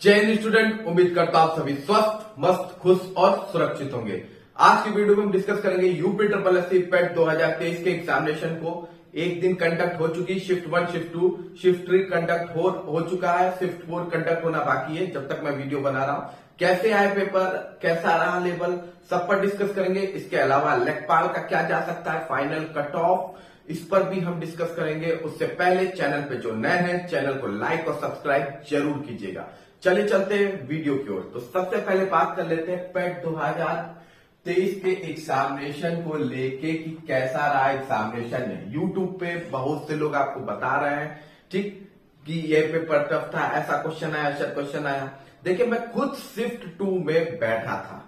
जय हिंद स्टूडेंट, उम्मीद करता हूं सभी स्वस्थ, मस्त, खुश और सुरक्षित होंगे। आज की वीडियो में हम डिस्कस करेंगे यूपी ट्रिपल एस सी पेट 2023 के एग्जामिनेशन को। एक दिन कंडक्ट हो चुकी, शिफ्ट 1, शिफ्ट 2, शिफ्ट 3 कंडक्ट हो चुका है, शिफ्ट 4 कंडक्ट होना बाकी है जब तक मैं वीडियो बना रहा हूं। कैसे आए पेपर, कैसा रहा लेवल, सब पर डिस्कस करेंगे। इसके अलावा लेखपाल का क्या जा सकता है, फाइनल कट ऑफ, इस पर भी हम डिस्कस करेंगे। उससे पहले चैनल पे जो नए हैं चैनल को लाइक और सब्सक्राइब जरूर कीजिएगा। चलिए चलते हैं वीडियो की ओर। तो सबसे पहले बात कर लेते हैं पेट 2023 के एग्जामिनेशन को लेके कि कैसा रहा एग्जामिनेशन में। यूट्यूब पे बहुत से लोग आपको बता रहे हैं ठीक कि ये पेपर टफ था, ऐसा क्वेश्चन आया, ऐसा क्वेश्चन आया। देखिए मैं खुद शिफ्ट 2 में बैठा था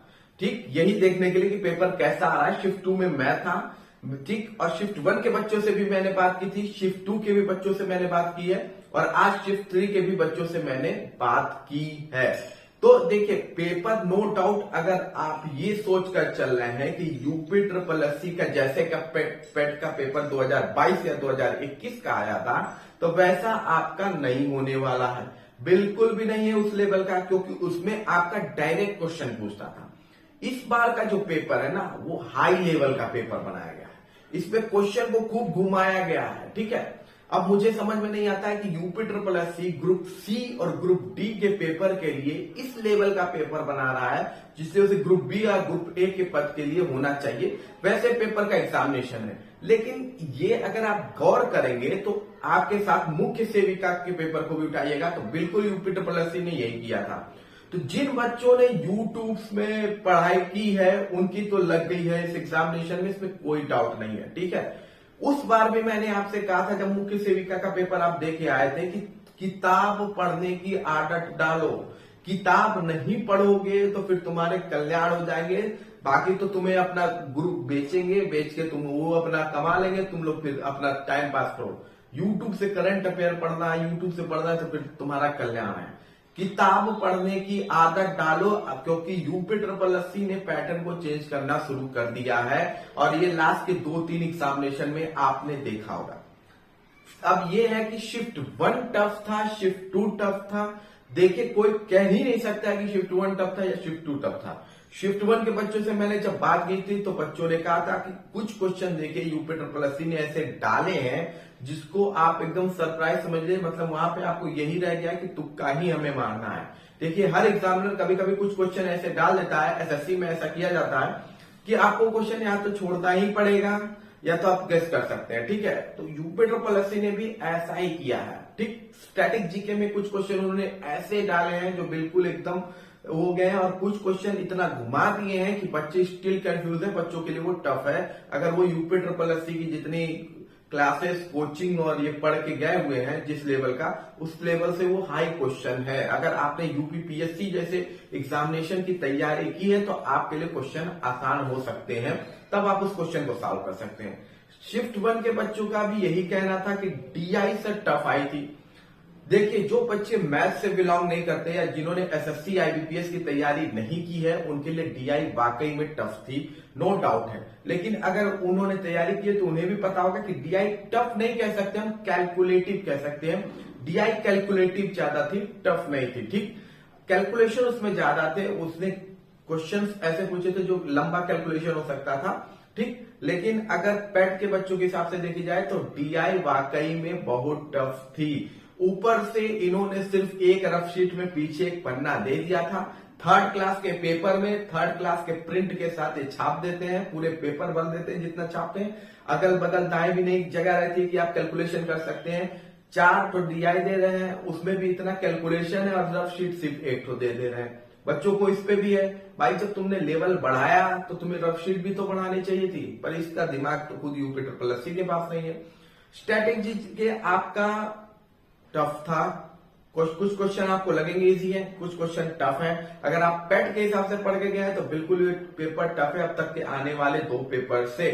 ठीक, यही देखने के लिए कि पेपर कैसा आ रहा है। शिफ्ट 2 में मैं था ठीक, और शिफ्ट 1 के बच्चों से भी मैंने बात की थी, शिफ्ट 2 के भी बच्चों से मैंने बात की है, और आज शिफ्ट 3 के भी बच्चों से मैंने बात की है। तो देखिए पेपर नो डाउट, अगर आप ये सोचकर चल रहे हैं कि यूपी ट्रिपल एस सी का जैसे का पेट का पेपर 2022 या 2021 का आया था, तो वैसा आपका नहीं होने वाला है, बिल्कुल भी नहीं है उस लेवल का, क्योंकि उसमें आपका डायरेक्ट क्वेश्चन पूछता था। इस बार का जो पेपर है ना, वो हाई लेवल का पेपर बनाया गया है, इसमें क्वेश्चन को खूब घुमाया गया है। ठीक है, अब मुझे समझ में नहीं आता है कि UP triple S C group C और ग्रुप डी के पेपर के लिए इस लेवल का पेपर बना रहा है, जिससे उसे ग्रुप बी या ग्रुप ए के पद के लिए होना चाहिए, वैसे पेपर का एग्जामिनेशन है। लेकिन ये अगर आप गौर करेंगे तो आपके साथ मुख्य सेविका के पेपर को भी उठाइएगा, तो बिल्कुल यूपी ट्रिपल एस सी ने यही किया था। तो जिन बच्चों ने यूट्यूब में पढ़ाई की है उनकी तो लग गई है इस एग्जामिनेशन में, इसमें कोई डाउट नहीं है। ठीक है, उस बार भी मैंने आपसे कहा था जब मुख्य सेविका का पेपर आप दे के आए थे कि किताब पढ़ने की आदत डालो, किताब नहीं पढ़ोगे तो फिर तुम्हारे कल्याण हो जाएंगे, बाकी तो तुम्हें अपना ग्रुप बेचेंगे, बेच के तुम वो अपना कमा लेंगे, तुम लोग फिर अपना टाइम पास करो। यूट्यूब से करंट अफेयर पढ़ना है, यूट्यूब से पढ़ना है तो फिर तुम्हारा कल्याण है। किताब पढ़ने की आदत डालो, क्योंकि यूपी ट्रिपल एस सी ने पैटर्न को चेंज करना शुरू कर दिया है, और ये लास्ट के 2-3 एग्जामिनेशन में आपने देखा होगा। अब ये है कि शिफ्ट 1 टफ था, शिफ्ट 2 टफ था। देखिए कोई कह ही नहीं सकता कि शिफ्ट 1 टफ था या शिफ्ट 2 टफ था। शिफ्ट 1 के बच्चों से मैंने जब बात की थी तो बच्चों ने कहा था कि कुछ क्वेश्चन देखिए यूपी ट्रिपल एस सी ने ऐसे डाले हैं जिसको आप एकदम सरप्राइज समझ लीजिए, मतलब वहां पे आपको यही रह गया कि तुक्का ही हमें मारना है। देखिए हर एग्जामिनर कभी कभी कुछ क्वेश्चन ऐसे डाल देता है, एसएससी में ऐसा किया जाता है कि आपको क्वेश्चन या तो छोड़ना ही पड़ेगा या तो आप गेस कर सकते हैं। ठीक है, तो यूपी ट्रिपल एस सी ने भी ऐसा ही किया है। ठीक, स्टैटिक जीके में कुछ क्वेश्चन उन्होंने ऐसे डाले हैं जो बिल्कुल एकदम हो गए हैं, और कुछ क्वेश्चन इतना घुमा दिए हैं कि बच्चे स्टिल कंफ्यूज है, बच्चों के लिए वो टफ है। अगर वो यूपी ट्रिपल एस सी की जितनी क्लासेस, कोचिंग और ये पढ़ के गए हुए हैं जिस लेवल का, उस लेवल से वो हाई क्वेश्चन है। अगर आपने यूपीपीएससी जैसे एग्जामिनेशन की तैयारी की है तो आपके लिए क्वेश्चन आसान हो सकते हैं, तब आप उस क्वेश्चन को सॉल्व कर सकते हैं। शिफ्ट 1 के बच्चों का भी यही कहना था कि डीआई से टफ आई थी। देखिए जो बच्चे मैथ से बिलोंग नहीं करते या जिन्होंने एसएससी आईबीपीएस की तैयारी नहीं की है, उनके लिए डीआई वाकई में टफ थी, नो डाउट है। लेकिन अगर उन्होंने तैयारी की है तो उन्हें भी पता होगा कि डीआई टफ नहीं कह सकते, हम कैलकुलेटिव कह सकते हैं। डीआई कैलकुलेटिव ज्यादा थी, टफ नहीं थी। ठीक, कैलकुलेशन उसमें ज्यादा थे, उसने क्वेश्चंस ऐसे पूछे थे जो लंबा कैलकुलेशन हो सकता था। ठीक, लेकिन अगर पेट के बच्चों के हिसाब से देखी जाए तो डीआई वाकई में बहुत टफ थी। ऊपर से इन्होंने सिर्फ एक रफ शीट में पीछे एक पन्ना दे दिया था। थर्ड क्लास के पेपर में थर्ड क्लास के प्रिंट के साथ ये छाप देते हैं, पूरे पेपर भर देते हैं जितना छापते हैं, अगल बगल दाएं भी नहीं जगह रहती है कि आप कैलकुलेशन कर सकते हैं। 4 तो डीआई दे रहे हैं, उसमें भी इतना कैलकुलेशन है, और रफ शीट सिर्फ 1 तो दे रहे हैं। बच्चों को इस पे भी है भाई, जब तुमने लेवल बढ़ाया तो तुम्हें रफ शीट भी तो बढ़ानी चाहिए थी, पर इसका दिमाग तो खुद यूपी ट्रिपल एस सी के पास नहीं है। स्ट्रेटेजी के आपका टफ था, कुछ क्वेश्चन आपको लगेंगे इजी है, कुछ क्वेश्चन टफ है। अगर आप पेट के हिसाब से पढ़ के गए हैं तो बिल्कुल पेपर टफ है अब तक के आने वाले 2 पेपर से।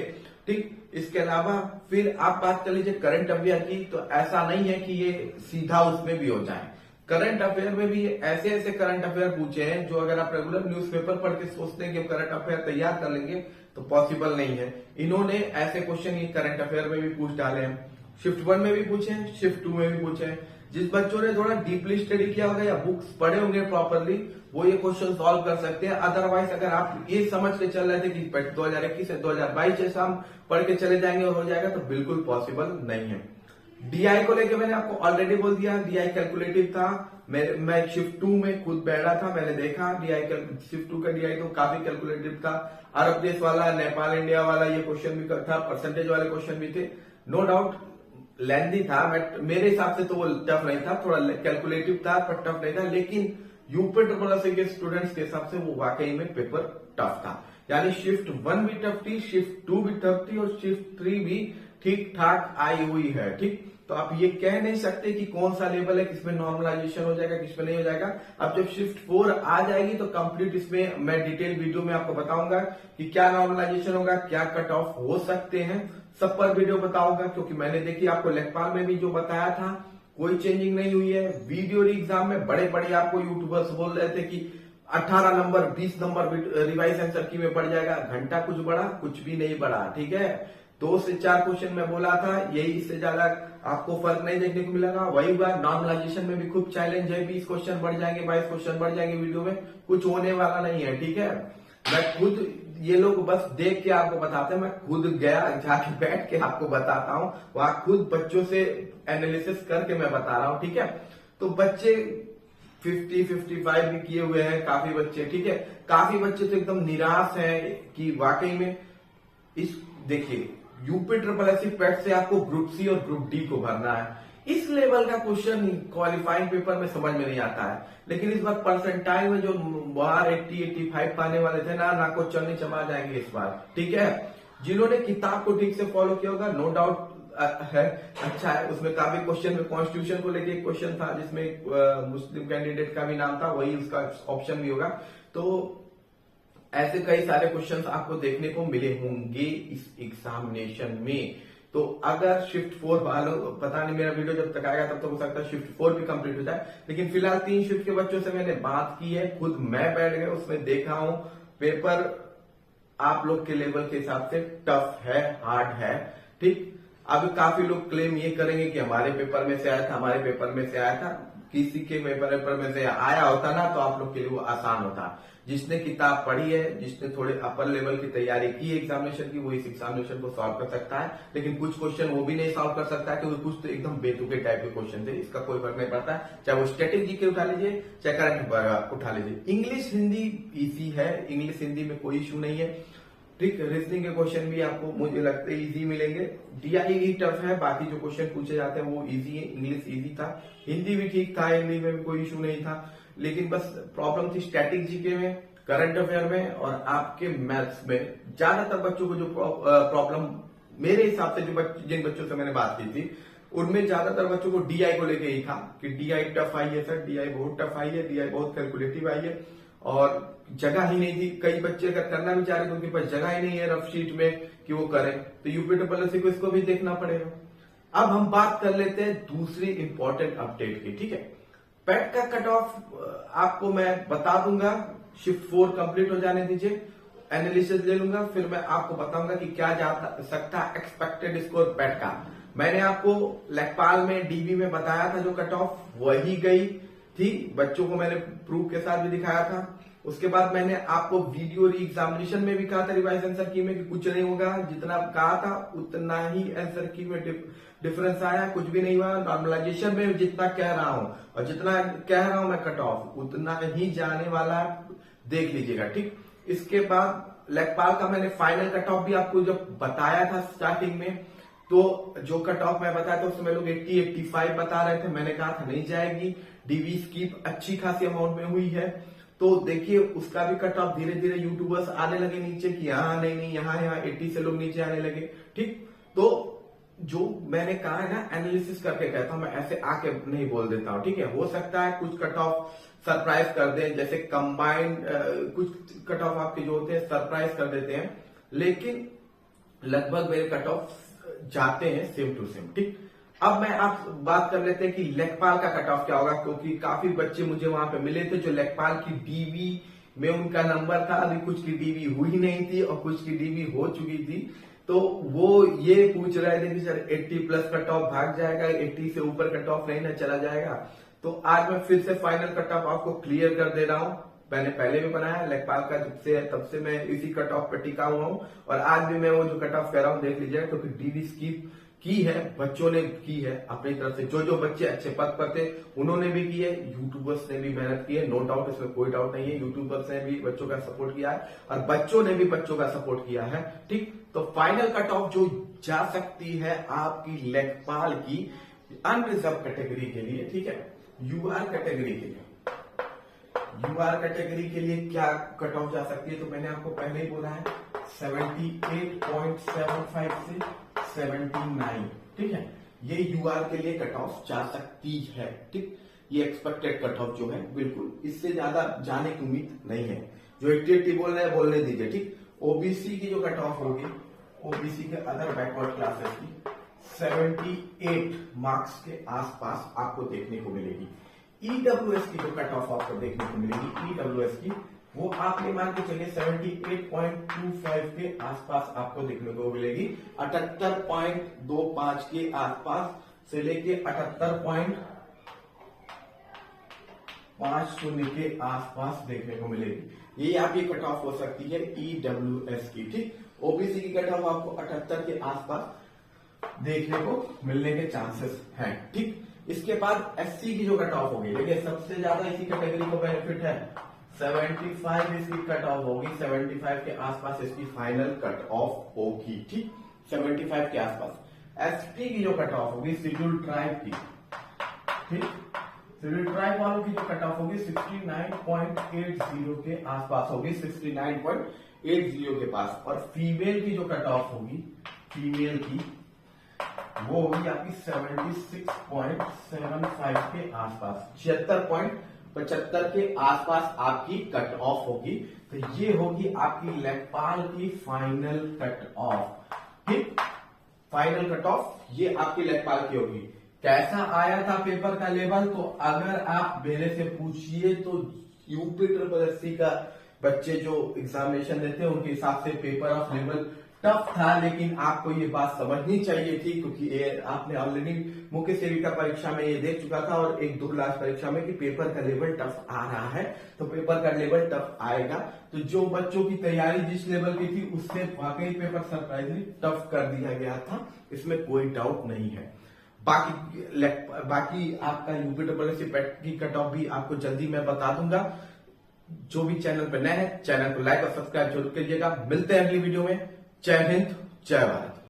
ठीक, इसके अलावा फिर आप बात कर लीजिए करंट अफेयर की, तो ऐसा नहीं है कि ये सीधा उसमें भी हो जाए। करंट अफेयर में भी ऐसे ऐसे करंट अफेयर पूछे हैं जो अगर आप रेगुलर न्यूज़पेपर पढ़ के सोचते हैं कि करंट अफेयर तैयार कर लेंगे तो पॉसिबल नहीं है। इन्होंने ऐसे क्वेश्चन ये करंट अफेयर में भी पूछ डाले हैं, शिफ्ट 1 में भी पूछे हैं, शिफ्ट 2 में भी पूछे हैं। जिस बच्चों ने थोड़ा डीपली स्टडी किया होगा या बुक्स पढ़े होंगे प्रॉपरली, वो ये क्वेश्चन सॉल्व कर सकते हैं। अदरवाइज अगर आप ये समझ के चल रहे थे कि 2021 से 2022 जैसा हम पढ़ के चले जाएंगे और हो जाएगा, तो बिल्कुल पॉसिबल नहीं है। डीआई को लेके मैंने आपको ऑलरेडी बोल दिया, डीआई कैलकुलेटिव था। मैं शिफ्ट 2 में खुद बैठा था, मैंने देखा डीआई शिफ्ट 2 का डीआई तो काफी कैलकुलेटिव था। अरब देश वाला, नेपाल इंडिया वाला ये क्वेश्चन भी था, परसेंटेज वाले क्वेश्चन भी थे। नो डाउट लेंथी था, बट मेरे हिसाब से तो वो टफ नहीं था, थोड़ा कैलकुलेटिव था पर टफ नहीं था। लेकिन यूपी ट्रिपल के स्टूडेंट्स के हिसाब से वो वाकई में पेपर टफ था। यानी शिफ्ट 1 भी टफ थी, शिफ्ट 2 भी टफ थी और शिफ्ट 3 भी ठीक ठाक आई हुई है। ठीक, तो आप ये कह नहीं सकते कि कौन सा लेवल है, किसमें नॉर्मलाइजेशन हो जाएगा, किसमें नहीं हो जाएगा। अब जब शिफ्ट 4 आ जाएगी तो कंप्लीट इसमें मैं डिटेल वीडियो में आपको बताऊंगा कि क्या नॉर्मलाइजेशन होगा, क्या कट ऑफ हो सकते हैं, सब पर वीडियो बताऊंगा। क्योंकि मैंने देखी आपको लेखपाल में भी जो बताया था कोई चेंजिंग नहीं हुई है। वीडियो एग्जाम में बड़े बड़े आपको यूट्यूबर्स बोल रहे थे कि 18 नंबर 20 नंबर रिवाइज आंसर की में पड़ जाएगा, घंटा कुछ बढ़ा, कुछ भी नहीं बढ़ा। ठीक है, 2 से 4 क्वेश्चन में बोला था, यही इससे ज्यादा आपको फर्क नहीं देखने को मिलेगा। वही बात नॉर्मलाइजेशन में भी खूब चैलेंज है, 20 क्वेश्चन बढ़ जाएंगे, 22 क्वेश्चन बढ़ जाएंगे, वीडियो में कुछ होने वाला नहीं है। ठीक है, मैं खुद, ये लोग बस देख के आपको बताते हैं, मैं खुद गया जाके बैठ के आपको बताता हूँ, वहां खुद बच्चों से एनालिसिस करके मैं बता रहा हूँ। ठीक है, तो बच्चे 50-55 भी किए हुए हैं काफी बच्चे। ठीक है, काफी बच्चे तो एकदम निराश हैं कि वाकई में इस, देखिए यूपी ट्रिपल एससी पेट से आपको ग्रुप सी और ग्रुप डी को भरना है। इस लेवल का क्वेश्चन क्वालिफाइंग पेपर में समझ में नहीं आता है। लेकिन इस बार परसेंटाइल में जो बाहर 80-85 पाने वाले थे ना क्वेश्चन नहीं चमा जाएंगे इस बार। ठीक है, जिन्होंने किताब को ठीक से फॉलो किया होगा, नो डाउट है, अच्छा है। उसमें काफी क्वेश्चन में कॉन्स्टिट्यूशन को लेके एक क्वेश्चन था जिसमें मुस्लिम कैंडिडेट का भी नाम था, वही उसका ऑप्शन भी होगा। तो ऐसे कई सारे क्वेश्चंस आपको देखने को मिले होंगे इस एग्जामिनेशन में। तो अगर शिफ्ट 4 वालों, पता नहीं मेरा वीडियो जब तक आएगा तब तक हो सकता है शिफ्ट 4 भी कंप्लीट हो जाए। लेकिन फिलहाल 3 शिफ्ट के बच्चों से मैंने बात की है, खुद मैं बैठ गया उसमें देखा हूं, पेपर आप लोग के लेवल के हिसाब से टफ है, हार्ड है। ठीक, अब काफी लोग क्लेम ये करेंगे कि हमारे पेपर में से आया था, हमारे पेपर में से आया था। किसी के पेपर में से आया होता ना तो आप लोग के लिए वो आसान होता। जिसने किताब पढ़ी है, जिसने थोड़े अपर लेवल की तैयारी की एग्जामिनेशन की, वो इस एग्जामिनेशन को सॉल्व कर सकता है। लेकिन कुछ क्वेश्चन वो भी नहीं सॉल्व कर सकता है क्योंकि कुछ तो एकदम बेतुके टाइप के क्वेश्चन थे, इसका कोई फर्क नहीं पड़ता है। चाहे वो स्टैटिक जीके उठा लीजिए, चाहे करंट उठा लीजिए। इंग्लिश हिंदी इजी है, इंग्लिश हिंदी में कोई इश्यू नहीं है। ठीक, रीजनिंग के क्वेश्चन भी आपको मुझे लगता है इजी मिलेंगे। डीआई ही टफ है, बाकी जो क्वेश्चन पूछे जाते हैं वो इजी है। इंग्लिश इजी था, हिंदी भी ठीक था, हिंदी में भी कोई इशू नहीं था। लेकिन बस प्रॉब्लम थी स्टैटिक जीके में, करंट अफेयर में और आपके मैथ्स में। ज्यादातर बच्चों को जो प्रॉब्लम मेरे हिसाब से जिन बच्चों से मैंने बात की थी उनमें ज्यादातर बच्चों को डीआई को लेके ही था कि डीआई टफ आई है सर, डीआई बहुत टफ आई है, डीआई बहुत कैलकुलेटिव आई है और जगह ही नहीं थी। कई बच्चे अगर करना भी चाह रहे तो उनके पास जगह ही नहीं है रफ शीट में कि वो करें, तो यूपी ट्रिपल एससी को इसको भी देखना पड़ेगा। अब हम बात कर लेते हैं दूसरी इंपॉर्टेंट अपडेट की। ठीक है, पेट का कट ऑफ आपको मैं बता दूंगा, शिफ्ट 4 कंप्लीट हो जाने दीजिए, एनालिसिस ले लूंगा, फिर मैं आपको बताऊंगा कि क्या जा सकता है एक्सपेक्टेड स्कोर पेट का। मैंने आपको लेखपाल में डीबी में बताया था जो कट ऑफ वही गई थी, बच्चों को मैंने प्रूफ के साथ भी दिखाया था। उसके बाद मैंने आपको वीडियो री एग्जामिनेशन में भी कहा था रिवाइज आंसर की में कि कुछ नहीं होगा, जितना कहा था उतना ही आंसर की में डिफरेंस आया, कुछ भी नहीं हुआ। नॉर्मलाइजेशन में जितना कह रहा हूं और जितना कह रहा हूं मैं कट ऑफ उतना ही जाने वाला है, देख लीजिएगा। ठीक, इसके बाद लेखपाल का मैंने फाइनल कट ऑफ भी आपको जब बताया था स्टार्टिंग में, तो जो कट ऑफ मैं बताया था उसमें लोग 80-85 बता रहे थे, मैंने कहा था नहीं जाएगी। डीवी स्कीप अच्छी खासी अमाउंट में हुई है, तो देखिए उसका भी कट ऑफ धीरे धीरे यूट्यूबर्स आने लगे नीचे कि यहाँ नहीं यहाँ 80 से लोग नीचे आने लगे। ठीक, तो जो मैंने कहा है ना एनालिसिस करके कहता हूं मैं, ऐसे आके नहीं बोल देता हूं। ठीक है, हो सकता है कुछ कट ऑफ सरप्राइज कर दें, जैसे कंबाइंड कुछ कट ऑफ आपके जो होते हैं सरप्राइज कर देते हैं, लेकिन लगभग मेरे कट ऑफ जाते हैं सेम टू सेम। ठीक, अब मैं आप बात कर लेते हैं कि लेखपाल का कट ऑफ क्या होगा, क्योंकि काफी बच्चे मुझे वहां पे मिले थे जो लेखपाल की डीवी में उनका नंबर था, अभी कुछ की डीवी हुई नहीं थी और कुछ की डीवी हो चुकी थी। तो वो ये पूछ रहे थे कि सर 80 प्लस कट ऑफ भाग जाएगा, 80 से ऊपर कट ऑफ नहीं ना चला जाएगा। तो आज मैं फिर से फाइनल कट ऑफ आपको क्लियर कर दे रहा हूं। मैंने पहले भी बनाया लेखपाल का, जब से तब से मैं इसी कट ऑफ पे टिका हुआ हूं और आज भी मैं वो जो कट ऑफ कह रहा हूं देख लीजिएगा, क्योंकि डीडी स्कीप की है, बच्चों ने की है अपनी तरफ से। जो जो बच्चे अच्छे पद पर थे उन्होंने भी की है, यूट्यूबर्स ने भी मेहनत की है, नो डाउट, इसमें कोई डाउट नहीं है। यूट्यूबर्स ने भी बच्चों का सपोर्ट किया है और बच्चों ने भी बच्चों का सपोर्ट किया है। ठीक, तो फाइनल कट ऑफ जो जा सकती है आपकी लेखपाल की अनरिजर्व कैटेगरी के लिए, ठीक है, यूआर कैटेगरी के लिए, यूआर कैटेगरी के लिए क्या कट ऑफ जा सकती है, तो मैंने आपको पहले ही बोला है 78.75 से 79, ठीक है, ये यूआर के लिए कट ऑफ जा सकती है। ठीक, ये एक्सपेक्टेड कट ऑफ जो है, बिल्कुल इससे ज्यादा जाने की उम्मीद नहीं है। जो 80 बोल रहे हैं बोलने दीजिए। ठीक, ओबीसी की जो कट ऑफ होगी, ओबीसी के अदर बैकवर्ड क्लासेस की 78 मार्क्स के आसपास आपको देखने को मिलेगी। ईडब्ल्यूएस की जो कट ऑफ आपको देखने को मिलेगी, ईडब्ल्यूएस की, वो आप ये मान के चलिए 78.25 के आसपास आपको देखने को मिलेगी। 78.25 के आसपास से लेके 78.50 के आसपास देखने को मिलेगी। ये आपकी कट ऑफ हो सकती है ईडब्ल्यूएस की। ठीक, ओबीसी की कट ऑफ आपको 78 के आसपास देखने को मिलने के चांसेस हैं। ठीक, इसके बाद एससी की जो कट ऑफ होगी, देखिए सबसे ज्यादा इसी कैटेगरी को बेनिफिट है, 75 इसकी कट ऑफ होगी, 75 के आसपास इसकी फाइनल कट ऑफ होगी। ठीक, 75 के आसपास। एसटी की जो कट ऑफ होगी, शेड्यूल ट्राइब की, ठीक, शेड्यूल ट्राइब वालों की जो कट ऑफ होगी 69.80 के आसपास होगी, 69.80 के पास। और फीमेल की जो कट ऑफ होगी, फीमेल की, वो होगी आपकी 76.75 के आसपास, 76.75 के आसपास आपकी कट ऑफ होगी। तो ये होगी आपकी लेखपाल की फाइनल कट ऑफ। ठीक, फाइनल कट ऑफ ये आपकी लेखपाल की होगी। कैसा आया था पेपर का लेवल, तो अगर आप मेरे से पूछिए तो यूपी ट्रिपल एससी का बच्चे जो एग्जामिनेशन देते हैं उनके हिसाब से पेपर ऑफ लेवल टफ था, लेकिन आपको ये बात समझनी चाहिए थी, क्योंकि आपने ऑलरेडी मुख्य सेविका परीक्षा में ये देख चुका था और एक दूरदर्श परीक्षा में कि पेपर का लेवल टफ आ रहा है, तो पेपर का लेवल टफ आएगा। तो जो बच्चों की तैयारी जिस लेवल की थी उससे वाकई पेपर सरप्राइजली टफ कर दिया गया था, इसमें कोई डाउट नहीं है। बाकी आपका यूपी ट्रिपल एससी पेट की कट ऑफ भी आपको जल्दी मैं बता दूंगा। जो भी चैनल पर नए हैं, चैनल को लाइक और सब्सक्राइब जरूर कीजिएगा। मिलते हैं अगली वीडियो में। जय हिंद, जय भारत।